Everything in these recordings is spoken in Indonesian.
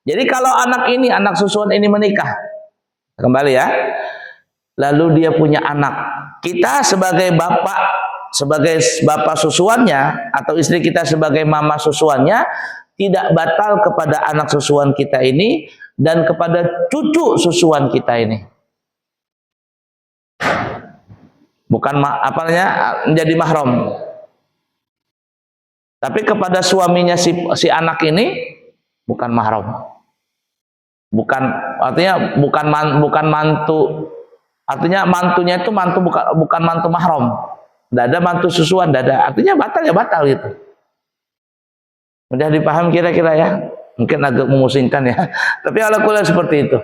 Jadi kalau anak susuan ini menikah, kembali ya, lalu dia punya anak, kita sebagai bapak susuannya, atau istri kita sebagai mama susuannya, tidak batal kepada anak susuan kita ini dan kepada cucu susuan kita ini. Bukan menjadi mahram. Tapi kepada suaminya si anak ini bukan mahram. Artinya bukan mantu. Artinya mantunya itu bukan mantu mahram. Tidak ada mantu susuan, tidak ada. Artinya batal ya batal gitu. Mudah dipaham kira-kira ya. Mungkin agak memusingkan ya. Tapi ala kulli seperti itu.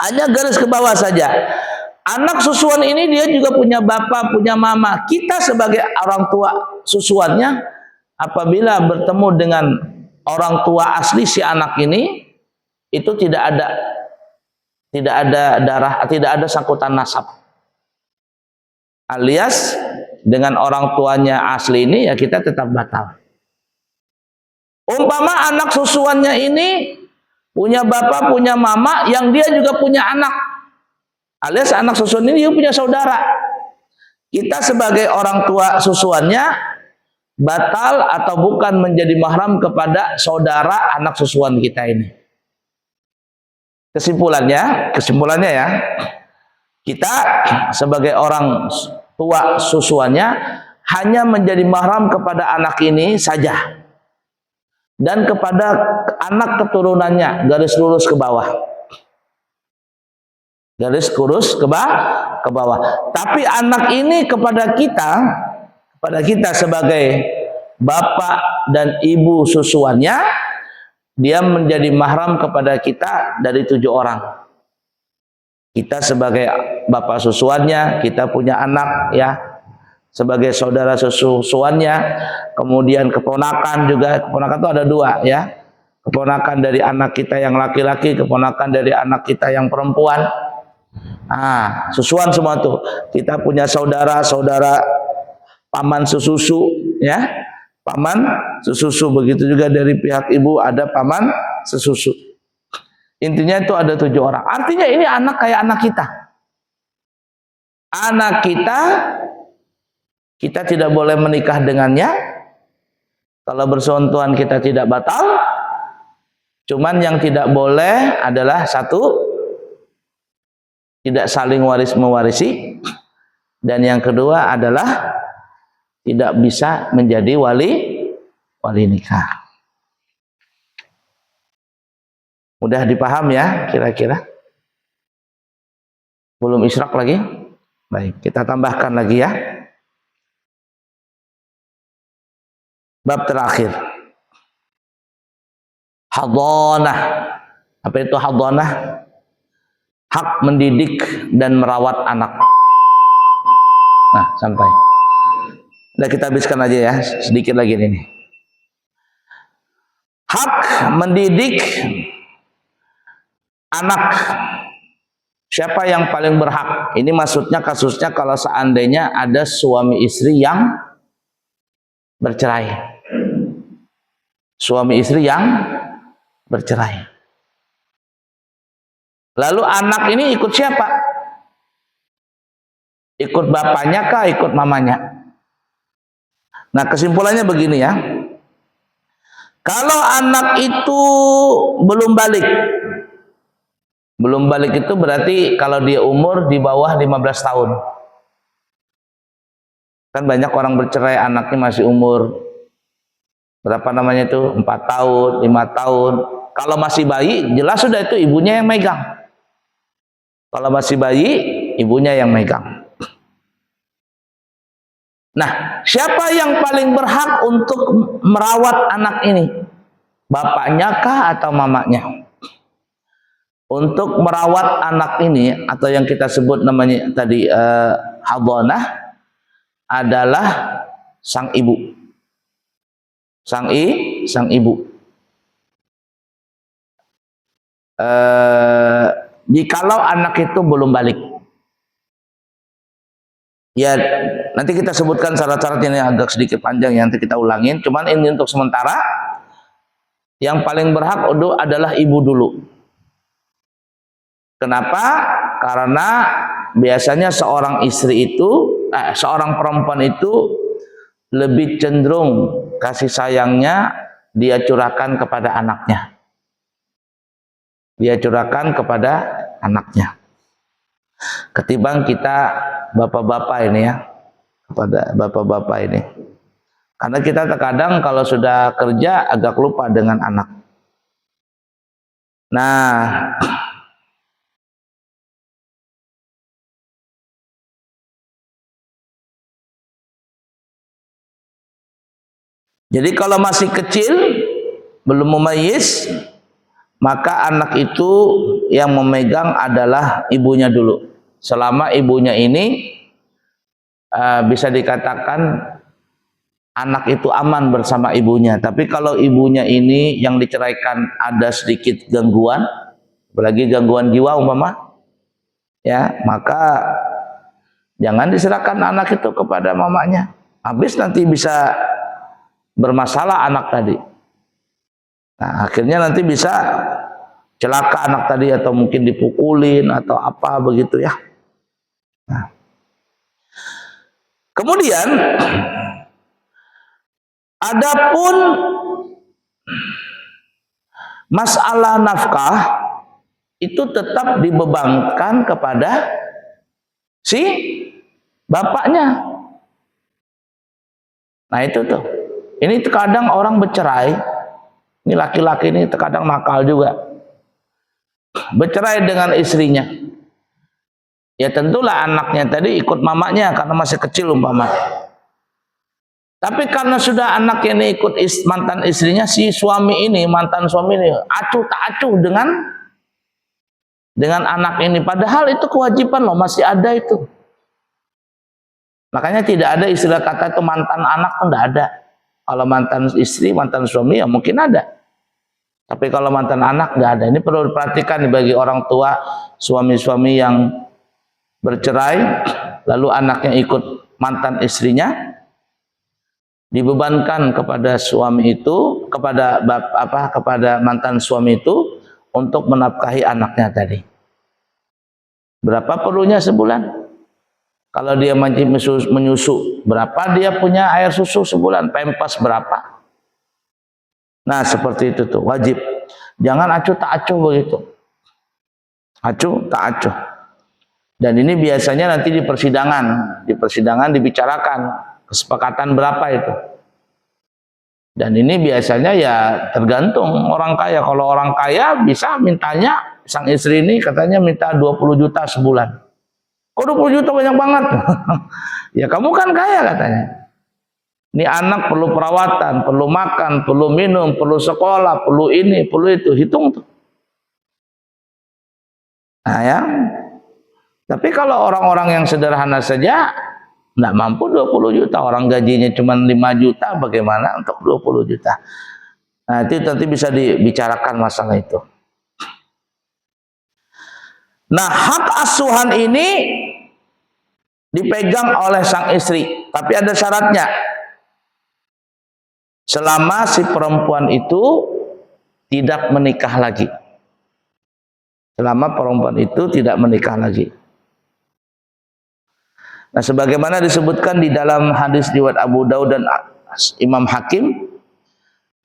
Hanya garis ke bawah saja. Anak susuan ini dia juga punya bapak, punya mama. Kita sebagai orang tua susuannya, apabila bertemu dengan orang tua asli si anak ini, itu tidak ada darah, tidak ada sangkutan nasab. Alias dengan orang tuanya asli ini ya kita tetap batal. Umpama anak susuannya ini punya bapak, punya mama, yang dia juga punya anak. Alias anak susuan ini dia punya saudara. Kita sebagai orang tua susuannya batal atau bukan menjadi mahram kepada saudara anak susuan kita ini. Kesimpulannya ya, kita sebagai orang tua susuannya hanya menjadi mahram kepada anak ini saja dan kepada anak keturunannya, garis lurus ke bawah. Garis kurus ke bawah. Tapi anak ini kepada kita sebagai bapak dan ibu susuannya, dia menjadi mahram kepada kita dari 7 orang. Kita sebagai bapak susuannya, kita punya anak ya, sebagai saudara susuannya, kemudian keponakan itu ada 2 ya. Keponakan dari anak kita yang laki-laki, keponakan dari anak kita yang perempuan. Susuan semua tuh. Kita punya saudara paman sesusu ya. Paman sesusu, begitu juga dari pihak ibu ada paman sesusu. Intinya itu ada 7 orang. Artinya ini anak kayak anak kita. Anak kita tidak boleh menikah dengannya. Kalau bersentuhan kita tidak batal. Cuman yang tidak boleh adalah satu, tidak saling mewarisi, dan yang kedua adalah tidak bisa menjadi wali nikah. Mudah dipaham ya kira-kira? Belum isyraq lagi? Baik, kita tambahkan lagi ya. Bab terakhir. Hadhanah. Apa itu hadhanah? Hak mendidik dan merawat anak. Nah, sampai. Udah kita habiskan aja ya, sedikit lagi ini. Hak mendidik anak. Siapa yang paling berhak? Ini maksudnya kasusnya kalau seandainya ada suami istri yang bercerai. Suami istri yang bercerai. Lalu anak ini ikut siapa? Ikut bapaknya kah, ikut mamanya? Nah, kesimpulannya begini ya. Kalau anak itu belum balik. Belum balik itu berarti kalau dia umur di bawah 15 tahun. Kan banyak orang bercerai anaknya masih umur berapa namanya itu? 4 tahun, 5 tahun. Kalau masih bayi, jelas sudah itu ibunya yang megang. Kalau masih bayi, ibunya yang megang. Nah, siapa yang paling berhak untuk merawat anak ini? Bapaknya kah atau mamanya? Untuk merawat anak ini, atau yang kita sebut namanya tadi hadhanah, adalah sang ibu. Sang ibu. Jikalau anak itu belum balik, ya nanti kita sebutkan syarat-syarat ini agak sedikit panjang ya, nanti kita ulangin. Cuman ini untuk sementara, Yang paling berhak adalah ibu dulu. Kenapa? Karena biasanya seorang seorang perempuan itu lebih cenderung kasih sayangnya dia curahkan kepada anaknya. Dia curahkan kepada anaknya. Ketimbang kita bapak-bapak ini ya, kepada bapak-bapak ini. Karena kita terkadang kalau sudah kerja agak lupa dengan anak. Nah, jadi kalau masih kecil, belum memayis, maka anak itu yang memegang adalah ibunya dulu. Selama ibunya ini bisa dikatakan anak itu aman bersama ibunya. Tapi kalau ibunya ini yang diceraikan ada sedikit gangguan, apalagi gangguan jiwa umpama, ya, maka jangan diserahkan anak itu kepada mamanya. Habis nanti bisa bermasalah anak tadi. Nah, akhirnya nanti bisa celaka anak tadi atau mungkin dipukulin atau apa begitu ya. Nah. Kemudian adapun masalah nafkah itu tetap dibebankan kepada si bapaknya. Nah itu tuh. Ini terkadang orang bercerai. Ini laki-laki ini terkadang nakal juga. Bercerai dengan istrinya. Ya tentulah anaknya tadi ikut mamanya karena masih kecil umpama. Tapi karena sudah anaknya ini ikut mantan istrinya, si suami ini, mantan suami ini acuh tak acuh dengan anak ini. Padahal itu kewajiban loh, masih ada itu. Makanya tidak ada istilah kata itu mantan anak, itu tidak ada. Kalau mantan istri, mantan suami ya mungkin ada. Tapi kalau mantan anak tidak ada. Ini perlu diperhatikan bagi orang tua, suami-suami yang bercerai, lalu anaknya ikut mantan istrinya, dibebankan kepada suami itu, kepada mantan suami itu untuk menafkahi anaknya tadi. Berapa perlunya sebulan? Kalau dia menyusu, berapa dia punya air susu sebulan? Pempas berapa? Nah seperti itu tuh, wajib. Jangan acuh tak acuh begitu. Acuh tak acuh. Dan ini biasanya nanti di persidangan dibicarakan kesepakatan berapa itu. Dan ini biasanya ya tergantung orang kaya. Kalau orang kaya bisa mintanya, sang istri ini katanya minta 20 juta sebulan. Kok 20 juta banyak banget? Ya kamu kan kaya katanya. Ini anak perlu perawatan, perlu makan, perlu minum, perlu sekolah, perlu ini, perlu itu. Hitung tuh. Nah ya. Tapi kalau orang-orang yang sederhana saja nggak mampu 20 juta. Orang gajinya cuma 5 juta, bagaimana untuk 20 juta? Nah itu nanti bisa dibicarakan masalah itu. Nah hak asuhan ini dipegang oleh sang istri, tapi ada syaratnya. Selama si perempuan itu tidak menikah lagi. Selama perempuan itu tidak menikah lagi. Nah, sebagaimana disebutkan di dalam hadis riwayat Abu Daud dan Imam Hakim,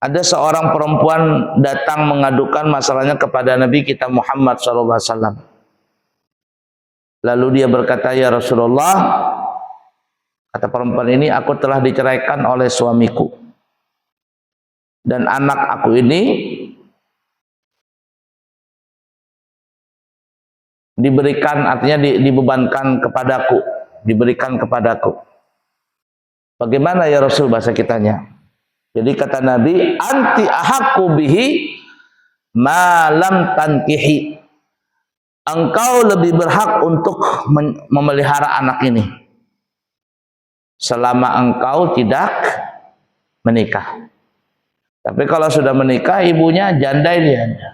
ada seorang perempuan datang mengadukan masalahnya kepada Nabi kita Muhammad SAW. Lalu dia berkata, ya Rasulullah, kata perempuan ini, aku telah diceraikan oleh suamiku. Dan anak aku ini diberikan, artinya dibebankan kepadaku. Diberikan kepadaku. Bagaimana ya Rasul bahasa kitanya? Jadi kata Nabi, anti ahaqqu bihi ma lam tankihi. Engkau lebih berhak untuk memelihara anak ini selama engkau tidak menikah. Tapi kalau sudah menikah, ibunya janda dia.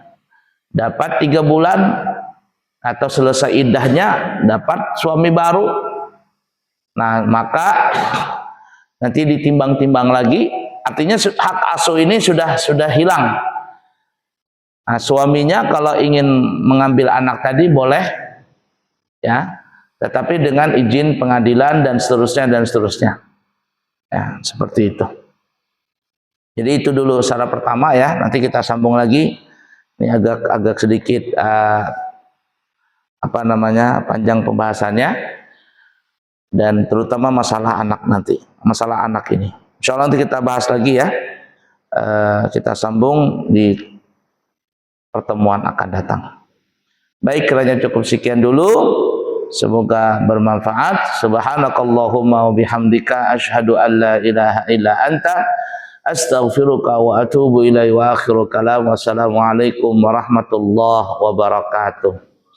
Dapat 3 bulan atau selesai iddahnya dapat suami baru. Nah, maka nanti ditimbang-timbang lagi, artinya hak asuh ini sudah hilang. Nah, suaminya kalau ingin mengambil anak tadi boleh, ya, tetapi dengan izin pengadilan dan seterusnya. Ya, seperti itu. Jadi itu dulu syarat pertama ya. Nanti kita sambung lagi. Ini agak sedikit panjang pembahasannya, dan terutama masalah anak nanti, masalah anak ini. Insya Allah nanti kita bahas lagi ya. Kita sambung di pertemuan akan datang. Baik, kiranya cukup sekian dulu. Semoga bermanfaat. Subhanakallahumma wa bihamdika asyhadu an la ilaha illa anta astaghfiruka wa atubu ilaihi wa akhiru kalam. Wassalamualaikum warahmatullahi wabarakatuh.